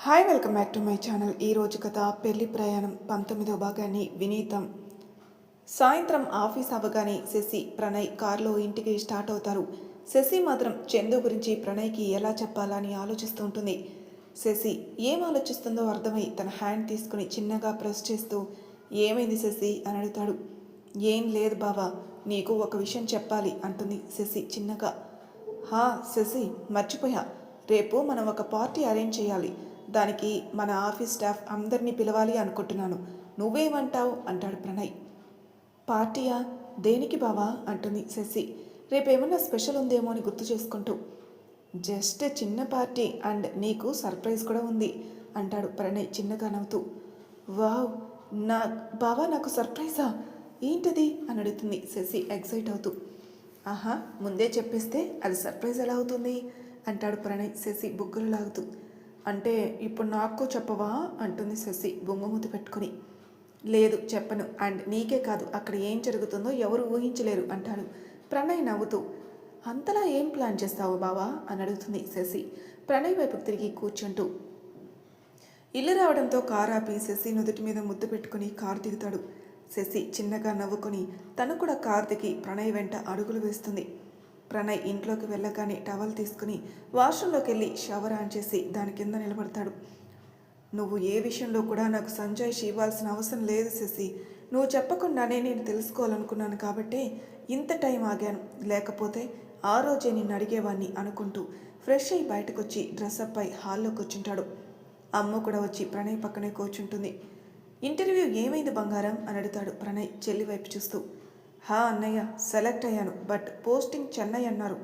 Hi welcome back to my channel. ఈరోజు కథ పెళ్లి ప్రయాణం 19వ భాగాన్ని వినీతం. సాయంత్రం ఆఫీస్ అవ్వగానే శశి ప్రణయ్ కారులో ఇంటికి స్టార్ట్ అవుతారు. శశి మాత్రం చందు గురించి ప్రణయ్కి ఎలా చెప్పాలని ఆలోచిస్తూ ఉంటుంది. శశి ఏం ఆలోచిస్తుందో అర్థమై తన హ్యాండ్ తీసుకుని చిన్నగా ప్రెస్ చేస్తూ ఏమైంది శశి అని అడుగుతాడు. ఏం లేదు బావా, నీకు ఒక విషయం చెప్పాలి అంటుంది శశి చిన్నగా. హా శశి, మర్చిపోయా, రేపు మనం ఒక పార్టీ అరేంజ్ చేయాలి. దానికి మన ఆఫీస్ స్టాఫ్ అందరినీ పిలవాలి అనుకుంటున్నాను. నువ్వేమంటావు అంటాడు ప్రణయ్. పార్టీయా? దేనికి బావా అంటుంది శశి రేపేమన్నా స్పెషల్ ఉందేమో అని గుర్తు చేసుకుంటూ. జస్ట్ చిన్న పార్టీ అండ్ నీకు సర్ప్రైజ్ కూడా ఉంది అంటాడు ప్రణయ్ చిన్నగా నవ్వుతూ. వావ్, బావా నాకు సర్ప్రైజా? ఏంటది అని అడుగుతుంది శశి ఎక్సైట్ అవుతూ. ఆహా, ముందే చెప్పేస్తే అది సర్ప్రైజ్ ఎలా అవుతుంది అంటాడు ప్రణయ్ శశి బుగ్గలు లాగుతూ. అంటే ఇప్పుడు నాకు చెప్పవా అంటుంది శశి బొంగుమూతి పెట్టుకుని. లేదు చెప్పను, అండ్ నీకే కాదు అక్కడ ఏం జరుగుతుందో ఎవరు ఊహించలేరు అంటాడు ప్రణయ్ నవ్వుతూ. అంతలా ఏం ప్లాన్ చేస్తావు బావా అని అడుగుతుంది శశి ప్రణయ్ వైపు తిరిగి కూర్చుంటూ. ఇల్లు రావడంతో కారు ఆపి శశి నుదుటి మీద ముద్దు పెట్టుకుని కారు దిగుతాడు. శశి చిన్నగా నవ్వుకొని తను కూడా కారు దిగి ప్రణయ్ వెంట అడుగులు వేస్తుంది. ప్రణయ్ ఇంట్లోకి వెళ్ళగానే టవల్ తీసుకుని వాష్రూమ్లోకి వెళ్ళి షవర్ ఆన్ చేసి దాని కింద నిలబడతాడు. నువ్వు ఏ విషయంలో కూడా నాకు సంజాయిషి ఇవ్వాల్సిన అవసరం లేదు శశి. నువ్వు చెప్పకుండానే నేను తెలుసుకోవాలనుకున్నాను కాబట్టే ఇంత టైం ఆగాను. లేకపోతే ఆ రోజే నిన్ను అడిగేవాణ్ణి అనుకుంటూ ఫ్రెష్ అయ్యి బయటకొచ్చి డ్రెస్అప్ అయి హాల్లోకి కూర్చుంటాడు. అమ్మ కూడా వచ్చి ప్రణయ్ పక్కనే కూర్చుంటుంది. ఇంటర్వ్యూ ఏమైంది బంగారం అని అడుగుతాడు ప్రణయ్ చెల్లి వైపు చూస్తూ. హా అన్నయ్య, సెలెక్ట్ అయ్యాను, బట్ పోస్టింగ్ చెన్నై అన్నారు.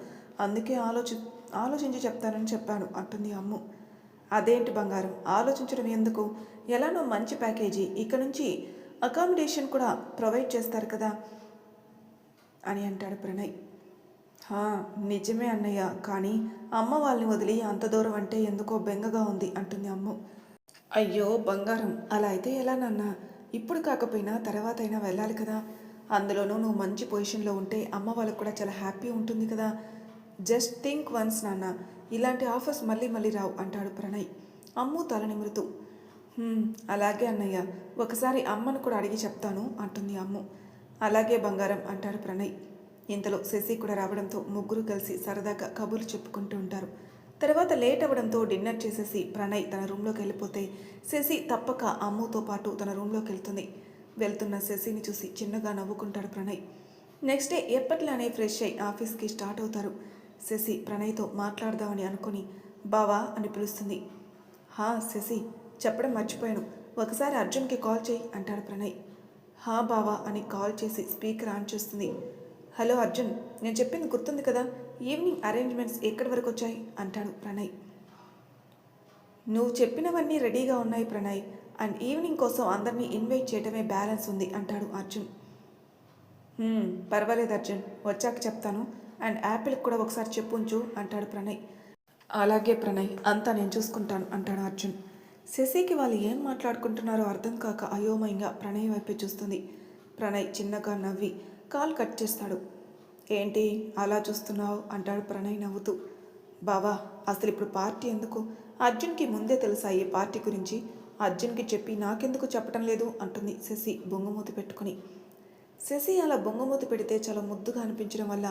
అందుకే ఆలోచించి చెప్తానని చెప్పాను అంటుంది అమ్ము. అదేంటి బంగారం, ఆలోచించడం ఎందుకు? ఎలానో మంచి ప్యాకేజీ, ఇక్కడ నుంచి అకామిడేషన్ కూడా ప్రొవైడ్ చేస్తారు కదా అని అంటాడు ప్రణయ్. హా నిజమే అన్నయ్య, కానీ అమ్మ వాళ్ళని వదిలి అంత దూరం అంటే ఎందుకో బెంగగా ఉంది అంటుంది అమ్ము. అయ్యో బంగారం, అలా అయితే ఎలా నాన్న? ఇప్పుడు కాకపోయినా తర్వాత అయినా వెళ్ళాలి కదా. అందులోనూ నువ్వు మంచి పొజిషన్లో ఉంటే అమ్మ వాళ్ళకు కూడా చాలా హ్యాపీ ఉంటుంది కదా. జస్ట్ థింక్ వన్స్ నాన్న, ఇలాంటి ఆఫర్స్ మళ్ళీ మళ్ళీ రావు అంటాడు ప్రణయ్ అమ్ము తల నిమురుతూ. అలాగే అన్నయ్య, ఒకసారి అమ్మను కూడా అడిగి చెప్తాను అంటుంది అమ్ము. అలాగే బంగారం అంటాడు ప్రణయ్. ఇంతలో శశి కూడా రావడంతో ముగ్గురు కలిసి సరదాగా కబుర్లు చెప్పుకుంటూ ఉంటారు. తర్వాత లేట్ అవ్వడంతో డిన్నర్ చేసేసి ప్రణయ్ తన రూమ్లోకి వెళ్ళిపోతే శశి తప్పక అమ్ముతో పాటు తన రూమ్లోకి వెళ్తుంది. వెళ్తున్న శశిని చూసి చిన్నగా నవ్వుకుంటాడు ప్రణయ్. నెక్స్ట్ డే ఎప్పట్లానే ఫ్రెష్ అయి ఆఫీస్కి స్టార్ట్ అవుతారు. శశి ప్రణయ్తో మాట్లాడదామని అనుకుని బావా అని పిలుస్తుంది. హా శశి, చెప్పడం మర్చిపోయాను, ఒకసారి అర్జున్కి కాల్ చేయి అంటాడు ప్రణయ్. హా బావా అని కాల్ చేసి స్పీకర్ ఆన్ చేస్తుంది. హలో అర్జున్, నేను చెప్పింది గుర్తుంది కదా, ఈవినింగ్ అరేంజ్మెంట్స్ ఎక్కడి వరకు వచ్చాయి అంటాడు ప్రణయ్. నువ్వు చెప్పినవన్నీ రెడీగా ఉన్నాయి ప్రణయ్, అండ్ ఈవినింగ్ కోసం అందరినీ ఇన్వైట్ చేయడమే బ్యాలెన్స్ ఉంది అంటాడు అర్జున్. పర్వాలేదు అర్జున్, వచ్చాక చెప్తాను, అండ్ యాపిల్కి కూడా ఒకసారి చెప్పుంచు అంటాడు ప్రణయ్. అలాగే ప్రణయ్, అంతా నేను చూసుకుంటాను అంటాడు అర్జున్. శశికి వాళ్ళు ఏం మాట్లాడుకుంటున్నారో అర్థం కాక అయోమయంగా ప్రణయ్ వైపే చూస్తుంది. ప్రణయ్ చిన్నగా నవ్వి కాల్ కట్ చేస్తాడు. ఏంటి అలా చూస్తున్నావు అంటాడు ప్రణయ్ నవ్వుతూ. బావా, అసలు ఇప్పుడు పార్టీ ఎందుకు? అర్జున్కి ముందే తెలుసా ఈ పార్టీ గురించి? అర్జున్కి చెప్పి నాకెందుకు చెప్పడం లేదు అంటుంది శశి బొంగుమూతి పెట్టుకుని. శశి అలా బొంగుమూతి పెడితే చాలా ముద్దుగా అనిపించడం వల్ల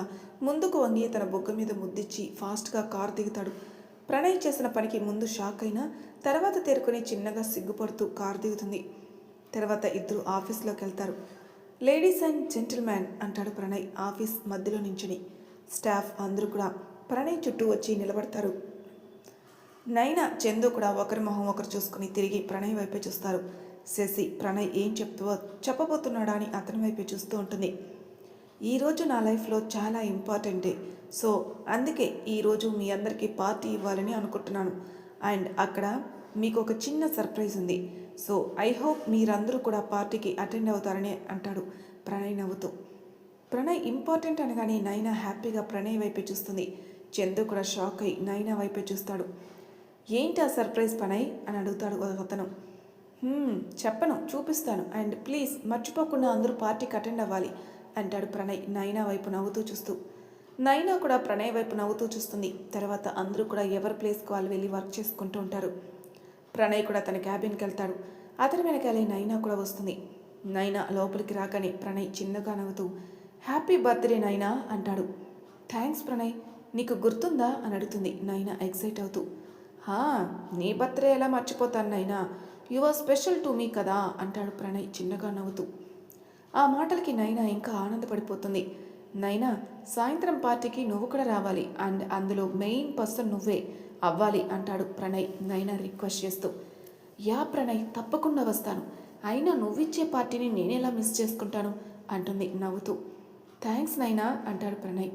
ముందుకు వంగి తన బొగ్గ మీద ముద్దిచ్చి ఫాస్ట్గా కారు దిగుతాడు. ప్రణయ్ చేసిన పనికి ముందు షాక్ అయినా తర్వాత తేరుకొని చిన్నగా సిగ్గుపడుతూ కారు దిగుతుంది. తర్వాత ఇద్దరు ఆఫీస్లోకి వెళ్తారు. లేడీస్ అండ్ జెంటిల్మ్యాన్ అంటాడు ప్రణయ్ ఆఫీస్ మధ్యలో నించుని. స్టాఫ్ అందరూ కూడా ప్రణయ్ చుట్టూ వచ్చి నిలబడతారు. నైనా చందు కూడా ఒకరి మొహం ఒకరు చూసుకుని తిరిగి ప్రణయ్ వైపే చూస్తారు. శశి ప్రణయ్ ఏం చెప్పబోతున్నాడా అని అతని వైపే చూస్తూ ఉంటుంది. ఈరోజు నా లైఫ్లో చాలా ఇంపార్టెంట్ డే, సో అందుకే ఈరోజు మీ అందరికీ పార్టీ ఇవ్వాలని అనుకుంటున్నాను. అండ్ అక్కడ మీకు ఒక చిన్న సర్ప్రైజ్ ఉంది. సో ఐ హోప్ మీరందరూ కూడా పార్టీకి అటెండ్ అవుతారని అంటాడు ప్రణయ్ నవ్వుతూ. ప్రణయ్ ఇంపార్టెంట్ అనగానే నైనా హ్యాపీగా ప్రణయ్ వైపే చూస్తుంది. చందు కూడా షాక్ అయి నైనా వైపే చూస్తాడు. ఏంటి ఆ సర్ప్రైజ్ ప్రణయ్ అని అడుగుతాడు అతను. చెప్పను, చూపిస్తాను, అండ్ ప్లీజ్ మర్చిపోకుండా అందరూ పార్టీకి అటెండ్ అవ్వాలి అంటాడు ప్రణయ్ నైనా వైపు నవ్వుతూ చూస్తూ. నైనా కూడా ప్రణయ్ వైపు నవ్వుతూ చూస్తుంది. తర్వాత అందరూ కూడా ఎవరి ప్లేస్కి వాళ్ళు వెళ్ళి వర్క్ చేసుకుంటూ ఉంటారు. ప్రణయ్ కూడా తన క్యాబిన్కి వెళ్తాడు. అతని వెనకాలే నైనా కూడా వస్తుంది. నైనా లోపలికి రాగానే ప్రణయ్ చిన్నగా నవ్వుతూ హ్యాపీ బర్త్డే నైనా అంటాడు. థ్యాంక్స్ ప్రణయ్, నీకు గుర్తుందా అని అడుగుతుంది నైనా ఎక్సైట్ అవుతూ. హా, నీ బర్త్డే ఎలా మర్చిపోతాను నైనా, you are special to me కదా అంటాడు ప్రణయ్ చిన్నగా నవ్వుతూ. ఆ మాటలకి నైనా ఇంకా ఆనందపడిపోతుంది. నైనా, సాయంత్రం పార్టీకి నువ్వు కూడా రావాలి అండ్ అందులో మెయిన్ పర్సన్ నువ్వే అవ్వాలి అంటాడు ప్రణయ్ నైనా రిక్వెస్ట్ చేస్తూ. యా ప్రణయ్, తప్పకుండా వస్తాను. అయినా నువ్విచ్చే పార్టీని నేనెలా మిస్ చేసుకుంటాను అంటుంది నవ్వుతూ. థ్యాంక్స్ నైనా అంటాడు ప్రణయ్.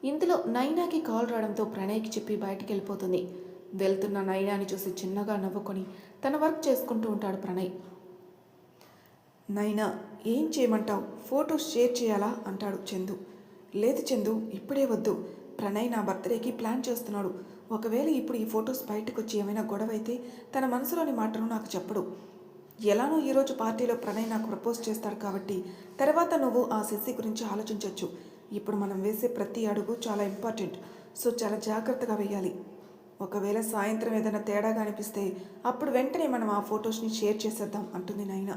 ఇంతలో నైనాకి కాల్ రావడంతో ప్రణయ్కి చెప్పి బయటికి వెళ్ళిపోతుంది. వెళ్తున్న నైనాని చూసి చిన్నగా నవ్వుకొని తన వర్క్ చేసుకుంటూ ఉంటాడు ప్రణయ్. నైనా, ఏం చేయమంటావు? ఫొటోస్ షేర్ చేయాలా అంటాడు చందు. లేదు చందు, ఇప్పుడే వద్దు. ప్రణయ్ నా బర్త్డేకి ప్లాన్ చేస్తున్నాడు. ఒకవేళ ఇప్పుడు ఈ ఫొటోస్ బయటకు వచ్చి ఏమైనా గొడవ అయితే తన మనసులోని మాటను నాకు చెప్పడు. ఎలానో ఈరోజు పార్టీలో ప్రణయ్ నాకు ప్రపోజ్ చేస్తాడు కాబట్టి తర్వాత నువ్వు ఆ శశి గురించి ఆలోచించవచ్చు. ఇప్పుడు మనం వేసే ప్రతి అడుగు చాలా ఇంపార్టెంట్, సో చాలా జాగ్రత్తగా వేయాలి. ఒకవేళ సాయంత్రం ఏదైనా తేడాగా అనిపిస్తే అప్పుడు వెంటనే మనం ఆ ఫొటోస్ని షేర్ చేసేద్దాం అంటుంది నైనా.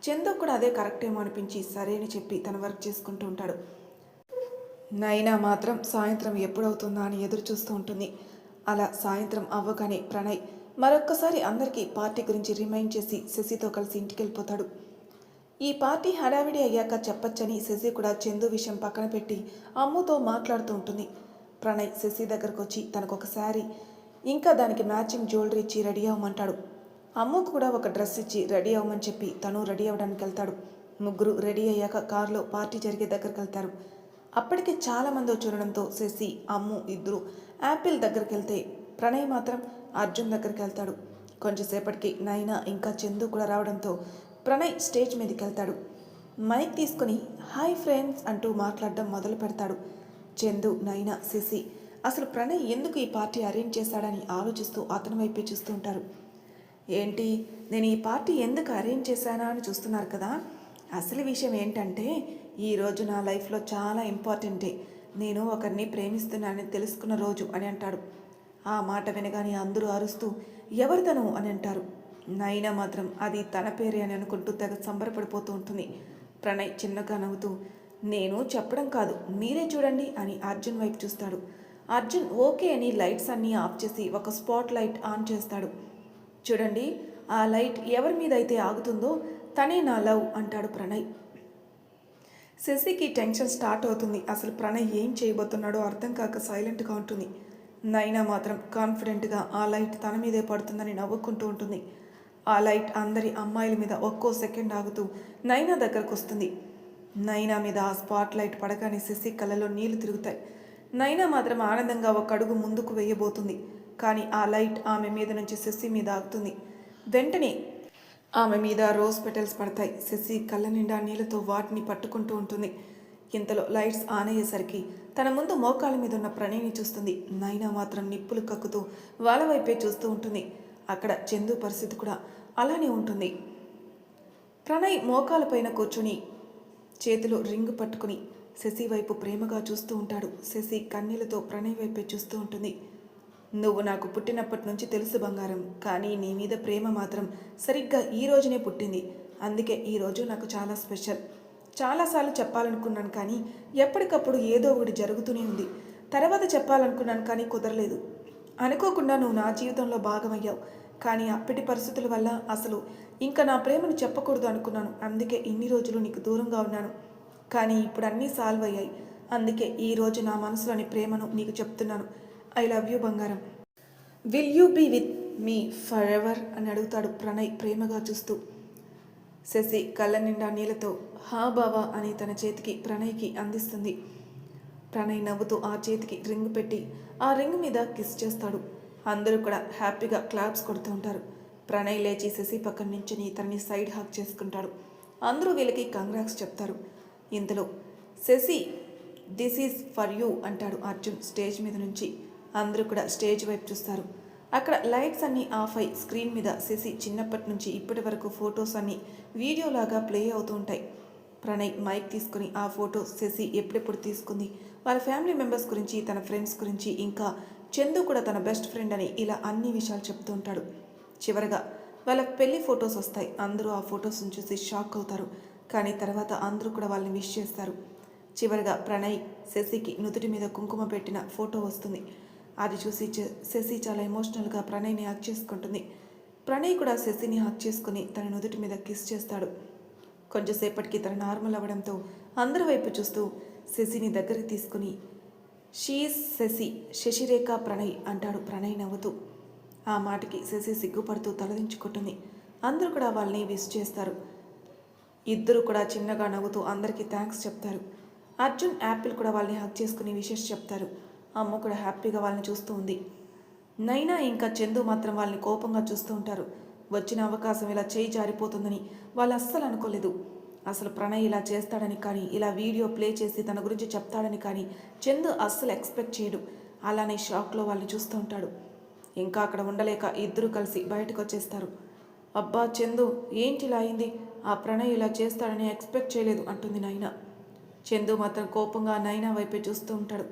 చందు కూడా అదే కరెక్టేమో అనిపించి సరే అని చెప్పి తన వర్క్ చేసుకుంటూ ఉంటాడు. నైనా మాత్రం సాయంత్రం ఎప్పుడవుతుందా అని ఎదురు చూస్తూ ఉంటుంది. అలా సాయంత్రం అవ్వగానే ప్రణయ్ మరొక్కసారి అందరికీ పార్టీ గురించి రిమైండ్ చేసి శశితో కలిసి ఇంటికి వెళ్ళిపోతాడు. ఈ పార్టీ హడావిడి అయ్యాక చెప్పొచ్చని శశి కూడా చందు విషయం పక్కన పెట్టి అమ్ముతో మాట్లాడుతూ ఉంటుంది. ప్రణయ్ శశి దగ్గరకు వచ్చి తనకు ఒక శారీ ఇంకా దానికి మ్యాచింగ్ జ్యువెలరీ ఇచ్చి రెడీ అవ్వమంటాడు. అమ్ముకు కూడా ఒక డ్రెస్ ఇచ్చి రెడీ అవ్వమని చెప్పి తను రెడీ అవ్వడానికి వెళ్తాడు. ముగ్గురు రెడీ అయ్యాక కారులో పార్టీ జరిగే దగ్గరికి వెళ్తారు. అప్పటికే చాలామంది చూడడంతో శశి అమ్ము ఇద్దరు యాపిల్ దగ్గరికి వెళ్తే ప్రణయ్ మాత్రం అర్జున్ దగ్గరికి వెళ్తాడు. కొంచెంసేపటికి నైనా ఇంకా చందు కూడా రావడంతో ప్రణయ్ స్టేజ్ మీదకి వెళ్తాడు. మైక్ తీసుకుని హాయ్ ఫ్రెండ్స్ అంటూ మాట్లాడడం మొదలు పెడతాడు. చందు, నైనా, శశి అసలు ప్రణయ్ ఎందుకు ఈ పార్టీ అరేంజ్ చేశాడని ఆలోచిస్తూ అతని వైపే చూస్తూ ఉంటారు. ఏంటి, నేను ఈ పార్టీ ఎందుకు అరేంజ్ చేశానా అని చూస్తున్నారు కదా. అసలు విషయం ఏంటంటే ఈరోజు నా లైఫ్లో చాలా ఇంపార్టెంటే. నేను ఒకరిని ప్రేమిస్తున్నానని తెలుసుకున్న రోజు అని అంటాడు. ఆ మాట వినగానే అందరూ అరుస్తూ ఎవరు తను అని అంటారు. నైనా మాత్రం అది తన పేరే అని అనుకుంటూ తెగ సంబరపడిపోతూ ఉంటుంది. ప్రణయ్ చిన్నగా నవ్వుతూ నేను చెప్పడం కాదు, మీరే చూడండి అని అర్జున్ వైపు చూస్తాడు. అర్జున్ ఓకే అని లైట్స్ అన్నీ ఆఫ్ చేసి ఒక స్పాట్ లైట్ ఆన్ చేస్తాడు. చూడండి, ఆ లైట్ ఎవరి మీద అయితే ఆగుతుందో తనే నా లవ్ అంటాడు ప్రణయ్. శశికి టెన్షన్ స్టార్ట్ అవుతుంది. అసలు ప్రణయ్ ఏం చేయబోతున్నాడో అర్థం కాక సైలెంట్గా ఉంటుంది. నైనా మాత్రం కాన్ఫిడెంట్గా ఆ లైట్ తన మీదే పడుతుందని నవ్వుకుంటూ ఉంటుంది. ఆ లైట్ అందరి అమ్మాయిల మీద ఒక్కో సెకండ్ ఆగుతూ నైనా దగ్గరకు వస్తుంది. నైనా మీద ఆ స్పాట్ లైట్ పడగానే శశి కళ్ళలో నీళ్లు తిరుగుతాయి. నైనా మాత్రం ఆనందంగా ఒక అడుగు ముందుకు వేయబోతుంది. కానీ ఆ లైట్ ఆమె మీద నుంచి శశి మీద ఆగుతుంది. వెంటనే ఆమె మీద రోజ్ పెటల్స్ పడతాయి. శశి కళ్ళ నిండా నీళ్ళతో వాటిని పట్టుకుంటూ ఉంటుంది. ఇంతలో లైట్స్ ఆన్ అయ్యేసరికి తన ముందు మోకాళ్ళ మీద ఉన్న ప్రణయ్ని చూస్తుంది. నైనా మాత్రం నిప్పులు కక్కుతూ వాళ్ళ వైపే చూస్తూ ఉంటుంది. అక్కడ చందు పరిస్థితి కూడా అలానే ఉంటుంది. ప్రణయ్ మోకాల పైన కూర్చుని చేతిలో రింగు పట్టుకుని శశి వైపు ప్రేమగా చూస్తూ ఉంటాడు. శశి కన్నీళ్లతో ప్రణయ్ వైపే చూస్తూ ఉంటుంది. నువ్వు నాకు పుట్టినప్పటి నుంచి తెలుసు బంగారం, కానీ నీ మీద ప్రేమ మాత్రం సరిగ్గా ఈ రోజునే పుట్టింది. అందుకే ఈరోజు నాకు చాలా స్పెషల్. చాలాసార్లు చెప్పాలనుకున్నాను కానీ ఎప్పటికప్పుడు ఏదో ఒకటి జరుగుతూనే ఉంది. తర్వాత చెప్పాలనుకున్నాను కానీ కుదరలేదు. అనుకోకుండా నువ్వు నా జీవితంలో భాగమయ్యావు. కానీ అప్పటి పరిస్థితుల వల్ల అసలు ఇంకా నా ప్రేమను చెప్పకూడదు అనుకున్నాను. అందుకే ఇన్ని రోజులు నీకు దూరంగా ఉన్నాను. కానీ ఇప్పుడు అన్నీ సాల్వ్ అయ్యాయి. అందుకే ఈరోజు నా మనసులోని ప్రేమను నీకు చెప్తున్నాను. ఐ లవ్ యూ బంగారం. Will you be with me forever అని అడుగుతాడు ప్రణయ్ ప్రేమగా చూస్తూ. శశి కళ్ళ నిండా నీళ్ళతో హా బావా అని తన చేతికి ప్రణయ్కి అందిస్తుంది. ప్రణయ్ నవ్వుతూ ఆ చేతికి రింగ్ పెట్టి ఆ రింగ్ మీద కిస్ చేస్తాడు. అందరూ కూడా హ్యాపీగా క్లాప్స్ కొడుతూ ఉంటారు. ప్రణయ్ లేచి శశి పక్కన నించుని తనని సైడ్ హాక్ చేసుకుంటాడు. అందరూ వీళ్ళకి కంగ్రాట్స్ చెప్తారు. ఇంతలో Sasi this is for you అంటాడు అర్జున్ స్టేజ్ మీద నుంచి. అందరూ కూడా స్టేజ్ వైపు చూస్తారు. అక్కడ లైట్స్ అన్నీ ఆఫ్ అయి స్క్రీన్ మీద శశి చిన్నప్పటి నుంచి ఇప్పటి వరకు ఫొటోస్ అన్నీ వీడియోలాగా ప్లే అవుతూ ఉంటాయి. ప్రణయ్ మైక్ తీసుకుని ఆ ఫోటో శశి ఎప్పుడెప్పుడు తీసుకుంది, వాళ్ళ ఫ్యామిలీ మెంబర్స్ గురించి, తన ఫ్రెండ్స్ గురించి, ఇంకా చందు కూడా తన బెస్ట్ ఫ్రెండ్ అని ఇలా అన్ని విషయాలు చెప్తూ ఉంటాడు. చివరగా వాళ్ళ పెళ్లి ఫొటోస్ వస్తాయి. అందరూ ఆ ఫొటోస్ని చూసి షాక్ అవుతారు. కానీ తర్వాత అందరూ కూడా వాళ్ళని విష్ చేస్తారు. చివరిగా ప్రణయ్ శశికి నుదుటి మీద కుంకుమ పెట్టిన ఫోటో వస్తుంది. అది చూసి శశి చాలా ఎమోషనల్గా ప్రణయ్ని హక్ చేసుకుంటుంది. ప్రణయ్ కూడా శశిని హక్ చేసుకుని తన నుదుటి మీద కిస్ చేస్తాడు. కొంచెంసేపటికి తన నార్మల్ అవ్వడంతో అందరి వైపు చూస్తూ శశిని దగ్గరికి తీసుకుని షీఈస్ శశి, శశిరేఖ ప్రణయ్ అంటాడు ప్రణయ్ నవ్వుతూ. ఆ మాటకి శశి సిగ్గుపడుతూ తలదించుకుంటుంది. అందరూ కూడా వాళ్ళని విష్ చేస్తారు. ఇద్దరు కూడా చిన్నగా నవ్వుతూ అందరికీ థ్యాంక్స్ చెప్తారు. అర్జున్, యాపిల్ కూడా వాళ్ళని హక్ చేసుకుని విషెస్ చెప్తారు. అమ్మ కూడా హ్యాపీగా వాళ్ళని చూస్తూ ఉంది. నైనా ఇంకా చందు మాత్రం వాళ్ళని కోపంగా చూస్తూ ఉంటారు. వచ్చిన అవకాశం ఇలా చేయి జారిపోతుందని వాళ్ళు అస్సలు అనుకోలేదు. అసలు ప్రణయ్ ఇలా చేస్తాడని కానీ, ఇలా వీడియో ప్లే చేసి తన గురించి చెప్తాడని కానీ చందు అస్సలు ఎక్స్పెక్ట్ చేయడు. అలానే షాక్లో వాళ్ళని చూస్తూ ఉంటాడు. ఇంకా అక్కడ ఉండలేక ఇద్దరు కలిసి బయటకు వచ్చేస్తారు. అబ్బా చందు, ఏంటి ఇలా అయింది? ఆ ప్రణయ్ ఇలా చేస్తాడని ఎక్స్పెక్ట్ చేయలేదు అంటుంది నైనా. చందు మాత్రం కోపంగా నైనా వైపే చూస్తూ ఉంటాడు.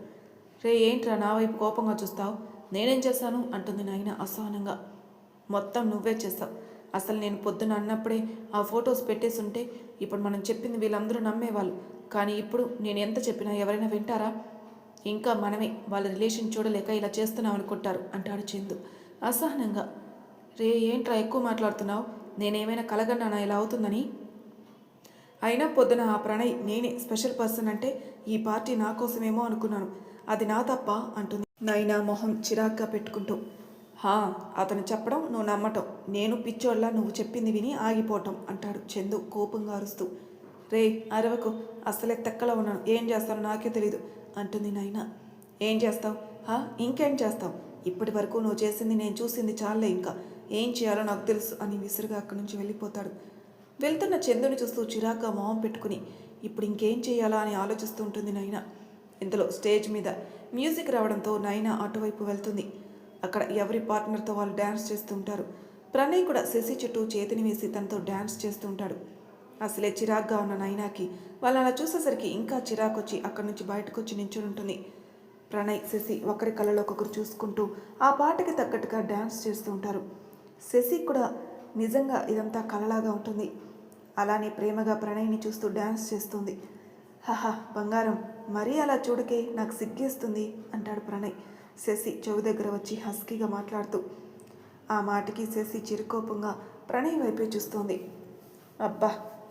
రే ఏంట్రా నా వైపు కోపంగా చూస్తావు? నేనేం చేశాను అంటుంది నైనా అసహనంగా. మొత్తం నువ్వే చేస్తావు. అసలు నేను పొద్దున అన్నప్పుడే ఆ ఫొటోస్ పెట్టేసి ఉంటే ఇప్పుడు మనం చెప్పింది వీళ్ళందరూ నమ్మేవాళ్ళు. కానీ ఇప్పుడు నేను ఎంత చెప్పినా ఎవరైనా వింటారా? ఇంకా మనమే వాళ్ళ రిలేషన్ చూడలేక ఇలా చేస్తున్నాం అనుకుంటారు అంటాడు చందు అసహనంగా. రే ఏంట్రా ఎక్కువ మాట్లాడుతున్నావు? నేనేమైనా కలగన్నానా ఇలా అవుతుందని? అయినా పొద్దున ఆ ప్రణయ్ నేనే స్పెషల్ పర్సన్ అంటే ఈ పార్టీ నా కోసమేమో అనుకున్నాను. అది నా తప్ప అంటుంది నైనా మొహం చిరాగ్గా పెట్టుకుంటూ. హా, అతను చెప్పడం నువ్వు నమ్మటం, నేను పిచ్చోళ్ళ నువ్వు చెప్పింది విని ఆగిపోవటం అంటాడు చందు కోపంగా అరుస్తూ. రే అరవకు, అసలే తెక్కలో ఉన్నాను, ఏం చేస్తానో నాకే తెలీదు అంటుంది నైనా. ఏం చేస్తావు? ఇంకేం చేస్తావు? ఇప్పటి వరకు నువ్వు చేసింది నేను చూసింది చాలే, ఇంకా ఏం చేయాలో నాకు తెలుసు అని విసురుగా అక్కడి నుంచి వెళ్ళిపోతాడు. వెళ్తున్న చందుని చూస్తూ చిరాగ్గా మొహం పెట్టుకుని ఇప్పుడు ఇంకేం చేయాలా అని ఆలోచిస్తూ ఉంటుంది నైనా. ఇంతలో స్టేజ్ మీద మ్యూజిక్ రావడంతో నైనా అటువైపు వెళ్తుంది. అక్కడ ఎవరి పార్ట్నర్తో వాళ్ళు డ్యాన్స్ చేస్తూ ఉంటారు. ప్రణయ్ కూడా శశి చుట్టూ చేతిని వేసి తనతో డ్యాన్స్ చేస్తూ ఉంటాడు. అసలే చిరాగ్గా ఉన్న నైనాకి వాళ్ళు అలా చూసేసరికి ఇంకా చిరాకు వచ్చి అక్కడి నుంచి బయటకు వచ్చి నించుని ఉంటుంది. ప్రణయ్, శశి ఒకరి కళ్ళలో ఒకరు చూసుకుంటూ ఆ పాటకి తగ్గట్టుగా డ్యాన్స్ చేస్తూ ఉంటారు. శశి కూడా నిజంగా ఇదంతా కలలాగా ఉంటుంది. అలానే ప్రేమగా ప్రణయ్ని చూస్తూ డ్యాన్స్ చేస్తుంది. హహా బంగారం, మరీ అలా చూడకే, నాకు సిగ్గేస్తుంది అంటాడు ప్రణయ్ శశి చెవి దగ్గర వచ్చి హస్కీగా మాట్లాడుతూ. ఆ మాటకి శశి చిరుకోపంగా ప్రణయ్ వైపే చూస్తోంది. అబ్బా,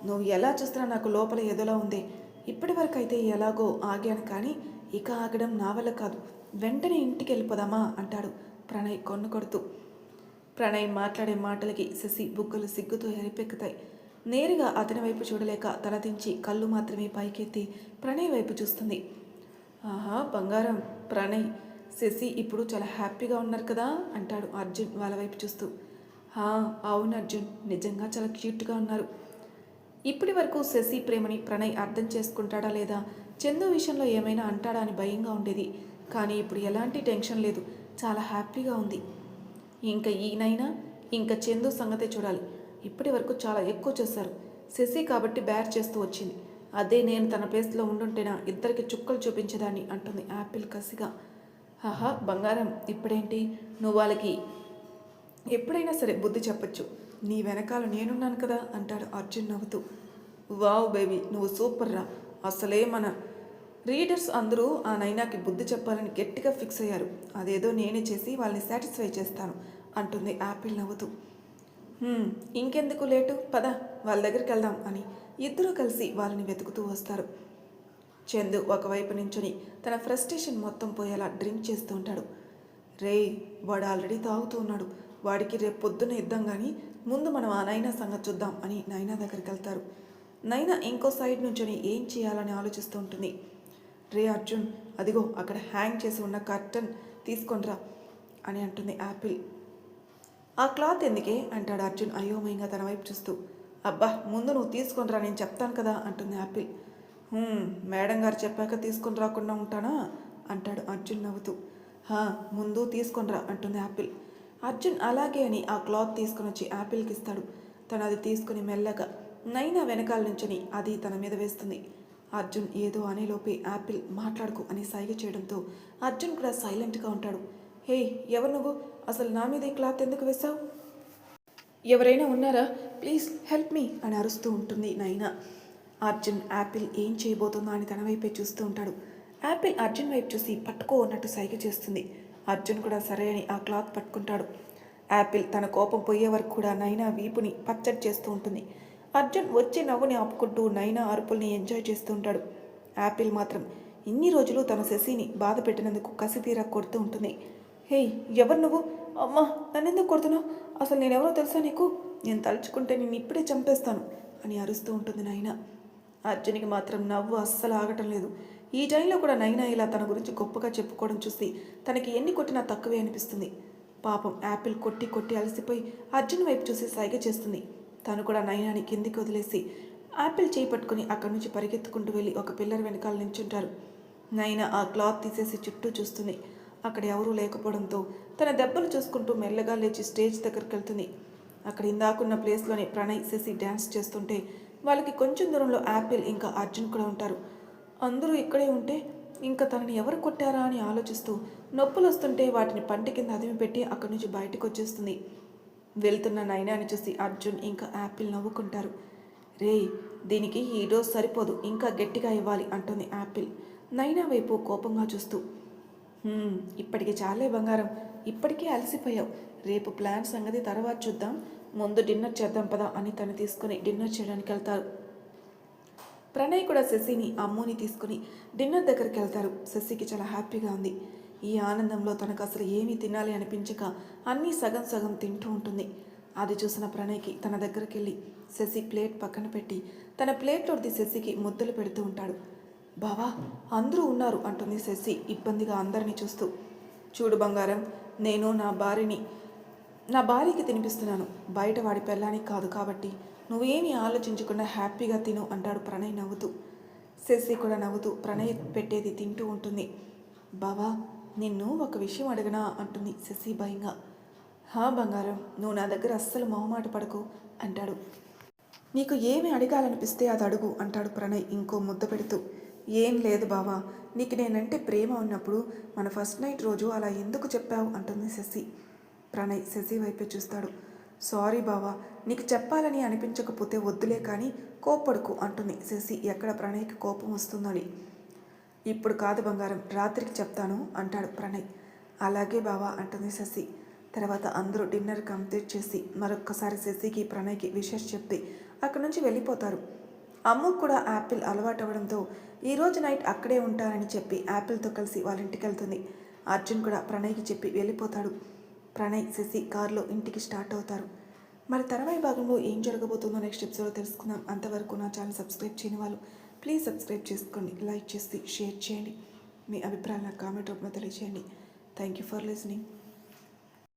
నువ్వు ఎలా చూస్తున్నా నాకు లోపల ఏదోలా ఉంది. ఇప్పటి వరకు అయితే ఎలాగో ఆగాను, కానీ ఇక ఆగడం నా వల్ల కాదు. వెంటనే ఇంటికి వెళ్ళిపోదామా అంటాడు ప్రణయ్ కొన్ను కొడుతూ. ప్రణయ్ మాట్లాడే మాటలకి శశి బుగ్గలు సిగ్గుతో ఎరిపెక్కుతాయి. నేరుగా అతని వైపు చూడలేక తలదించి కళ్ళు మాత్రమే పైకెత్తి ప్రణయ్ వైపు చూస్తుంది. ఆహా బంగారం, ప్రణయ్, శశి ఇప్పుడు చాలా హ్యాపీగా ఉన్నారు కదా అంటాడు అర్జున్ వాళ్ళ వైపు చూస్తూ. అవును అర్జున్, నిజంగా చాలా క్యూట్గా ఉన్నారు. ఇప్పటి వరకు శశి ప్రేమని ప్రణయ్ అర్థం చేసుకుంటాడా లేదా, చందు విషయంలో ఏమైనా అంటాడా అని భయంగా ఉండేది. కానీ ఇప్పుడు ఎలాంటి టెన్షన్ లేదు, చాలా హ్యాపీగా ఉంది. ఇంకా ఈయనైనా ఇంకా చందు సంగతే చూడాలి. ఇప్పటి వరకు చాలా ఎక్కువ చేశారు. శశి కాబట్టి బ్యార్ చేస్తూ వచ్చింది. అదే నేను తన ప్లేస్లో ఉండుంటేనా ఇద్దరికి చుక్కలు చూపించేదాన్ని అంటుంది యాపిల్ కసిగా. బంగారం, ఇప్పుడేంటి, నువ్వు వాళ్ళకి ఎప్పుడైనా సరే బుద్ధి చెప్పచ్చు, నీ వెనకాల నేనున్నాను కదా అంటాడు అర్జున్ నవ్వుతూ. వావ్ బేబీ, నువ్వు సూపర్ రా. అసలే మన రీడర్స్ అందరూ ఆ నైనాకి బుద్ధి చెప్పాలని గట్టిగా ఫిక్స్ అయ్యారు. అదేదో నేనే చేసి వాళ్ళని సాటిస్ఫై చేస్తాను అంటుంది యాపిల్ నవ్వుతూ. ఇంకెందుకు లేటు, పద వాళ్ళ దగ్గరికి వెళ్దాం అని ఇద్దరూ కలిసి వాళ్ళని వెతుకుతూ వస్తారు. చందు ఒకవైపు నించుని తన ఫ్రస్ట్రేషన్ మొత్తం పోయేలా డ్రింక్ చేస్తూ ఉంటాడు. రే, వాడు ఆల్రెడీ తాగుతూ ఉన్నాడు, వాడికి రేపు పొద్దున్న ఇద్దాం, కానీ ముందు మనం ఆ నైనా సంగతి చూద్దాం అని నైనా దగ్గరికి వెళ్తారు. నైనా ఇంకో సైడ్ నుంచొని ఏం చేయాలని ఆలోచిస్తూ ఉంటుంది. రే అర్జున్, అదిగో అక్కడ హ్యాంగ్ చేసి ఉన్న కర్టన్ తీసుకొనిరా అని అంటుంది యాపిల్. ఆ క్లాత్ ఎందుకే అంటాడు అర్జున్ అయోమయంగా తన వైపు చూస్తూ. అబ్బా, ముందు నువ్వు తీసుకొనిరా, నేను చెప్తాను కదా అంటుంది యాపిల్. మేడం గారు చెప్పాక తీసుకొని రాకుండా ఉంటానా అంటాడు అర్జున్ నవ్వుతూ. ముందు తీసుకొనిరా అంటుంది యాపిల్. అర్జున్ అలాగే అని ఆ క్లాత్ తీసుకొని వచ్చి యాపిల్కి ఇస్తాడు. తను అది తీసుకుని మెల్లగా నైనా వెనకాల నుంచని అది తన మీద వేస్తుంది. అర్జున్ ఏదో అనేలోపే యాపిల్ మాట్లాడుకు అని సైగ చేయడంతో అర్జున్ కూడా సైలెంట్గా ఉంటాడు. హే, ఎవరు నువ్వు? అసలు నా మీద ఈ క్లాత్ ఎందుకు వేశావు? ఎవరైనా ఉన్నారా? ప్లీజ్ హెల్ప్ మీ అని అరుస్తూ ఉంటుంది నైనా. అర్జున్ యాపిల్ ఏం చేయబోతుందో అని తన వైపే చూస్తూ ఉంటాడు. యాపిల్ అర్జున్ వైపు చూసి పట్టుకో అన్నట్టు సైగ చేస్తుంది. అర్జున్ కూడా సరే అని ఆ క్లాత్ పట్టుకుంటాడు. యాపిల్ తన కోపం పోయే వరకు కూడా నైనా వీపుని పచ్చడి చేస్తూ ఉంటుంది. అర్జున్ వచ్చే నవ్వుని ఆపుకుంటూ నైనా అరుపుల్ని ఎంజాయ్ చేస్తూ ఉంటాడు. యాపిల్ మాత్రం ఇన్ని రోజులు తన శశిని బాధ పెట్టినందుకు కసితీరా కొడుతూ ఉంటుంది. హేయ్, ఎవరు నువ్వు? అమ్మా, నన్నెందుకు కొడుతున్నావు? అసలు నేనెవరో తెలుసా నీకు? నేను తలుచుకుంటే నిన్ను ఇప్పుడే చంపేస్తాను అని అరుస్తూ ఉంటుంది నైనా. అర్జున్కి మాత్రం నవ్వు అస్సలు ఆగటం లేదు. ఈ టైంలో కూడా నైనా ఇలా తన గురించి గొప్పగా చెప్పుకోవడం చూసి తనకి ఎన్ని కొట్టినా తక్కువే అనిపిస్తుంది. పాపం యాపిల్ కొట్టి కొట్టి అలసిపోయి అర్జున్ వైపు చూసి సైగ చేస్తుంది. తను కూడా నైనాని కిందికి వదిలేసి యాపిల్ చేయి పట్టుకుని అక్కడి నుంచి పరిగెత్తుకుంటూ వెళ్ళి ఒక పిల్లర్ వెనకాల నించుంటారు. నైనా ఆ క్లాత్ తీసేసి చుట్టూ చూస్తుంది. అక్కడ ఎవరూ లేకపోవడంతో తన దెబ్బలు చూసుకుంటూ మెల్లగా లేచి స్టేజ్ దగ్గరికి వెళ్తుంది. అక్కడ ఇందాకున్న ప్లేస్లోనే ప్రణయ్, శశి డ్యాన్స్ చేస్తుంటే వాళ్ళకి కొంచెం దూరంలో యాపిల్ ఇంకా అర్జున్ కూడా ఉంటారు. అందరూ ఇక్కడే ఉంటే ఇంకా తనని ఎవరు కొట్టారా అని ఆలోచిస్తూ నొప్పులు వస్తుంటే వాటిని పంటి కింద అదిమి పెట్టి అక్కడి నుంచి బయటకు వచ్చేస్తుంది. వెళ్తున్న నైనాని చూసి అర్జున్ ఇంకా యాపిల్ నవ్వుకుంటారు. రేయ్, దీనికి ఈ డోస్ సరిపోదు, ఇంకా గట్టిగా ఇవ్వాలి అంటుంది యాపిల్ నైనా వైపు కోపంగా చూస్తూ. ఇప్పటికి చాలే బంగారం, ఇప్పటికే అలసిపోయావు. రేపు ప్లాన్ సంగతి తర్వాత చూద్దాం, ముందు డిన్నర్ చేద్దాం పదా అని తను తీసుకుని డిన్నర్ చేయడానికి వెళ్తారు. ప్రణయ్ కూడా శశిని, అమ్ముని తీసుకుని డిన్నర్ దగ్గరికి వెళ్తారు. శశికి చాలా హ్యాపీగా ఉంది. ఈ ఆనందంలో తనకు అసలు ఏమీ తినాలి అనిపించక అన్నీ సగం సగం తింటూ ఉంటుంది. అది చూసిన ప్రణయ్కి తన దగ్గరికి వెళ్ళి శశి ప్లేట్ పక్కన పెట్టి తన ప్లేట్లోది శశికి ముద్దలు పెడుతూ ఉంటాడు. బావా, అందరూ ఉన్నారు అంటుంది శశి ఇబ్బందిగా అందరినీ చూస్తూ. చూడు బంగారం, నేను నా భార్యకి తినిపిస్తున్నాను, బయట వాడి పెళ్ళానికి కాదు, కాబట్టి నువ్వేమీ ఆలోచించకుండా హ్యాపీగా తిను అంటాడు ప్రణయ్ నవ్వుతూ. శశి కూడా నవ్వుతూ ప్రణయ్ పెట్టేది తింటూ ఉంటుంది. బావా, నిన్ను ఒక విషయం అడగనా అంటుంది శశి భయంగా. హా బంగారం, నువ్వు నా దగ్గర అస్సలు మొహమాట పడకు అంటాడు. నీకు ఏమి అడగాలనిపిస్తే అది అడుగు అంటాడు ప్రణయ్ ఇంకో ముద్ద పెడుతూ. ఏం లేదు బావా, నీకు నేనంటే ప్రేమ ఉన్నప్పుడు మన ఫస్ట్ నైట్ రోజు అలా ఎందుకు చెప్పావు అంటుంది శశి. ప్రణయ్ శశి వైపే చూస్తాడు. సారీ బావా, నీకు చెప్పాలని అనిపించకపోతే వద్దులే కానీ కోప్పడుకు అంటుంది శశి ఎక్కడ ప్రణయ్కి కోపం వస్తుందని. ఇప్పుడు కాదు బంగారం, రాత్రికి చెప్తాను అంటాడు ప్రణయ్. అలాగే బావా అంటుంది శశి. తర్వాత అందరూ డిన్నర్ కంప్లీట్ చేసి మరొక్కసారి శశికి ప్రణయ్కి విషెస్ చెప్పి అక్కడి నుంచి వెళ్ళిపోతారు. అమ్ము కూడా యాపిల్ అలవాటు అవ్వడంతో ఈరోజు నైట్ అక్కడే ఉంటానని చెప్పి యాపిల్తో కలిసి వాళ్ళ ఇంటికి వెళ్తుంది. అర్జున్ కూడా ప్రణయ్కి చెప్పి వెళ్ళిపోతాడు. ప్రణయ్, శశి కారులో ఇంటికి స్టార్ట్ అవుతారు. మరి తర్వాయి భాగంలో ఏం జరగబోతుందో నెక్స్ట్ ఎపిసోడ్లో తెలుసుకుందాం. అంతవరకు నా ఛానల్ సబ్స్క్రైబ్ చేయని వాళ్ళు ప్లీజ్ సబ్స్క్రైబ్ చేసుకోండి, లైక్ చేసి షేర్ చేయండి. మీ అభిప్రాయాలు నాకు కామెంట్ రూపంలో తెలియజేయండి. Thank you for listening.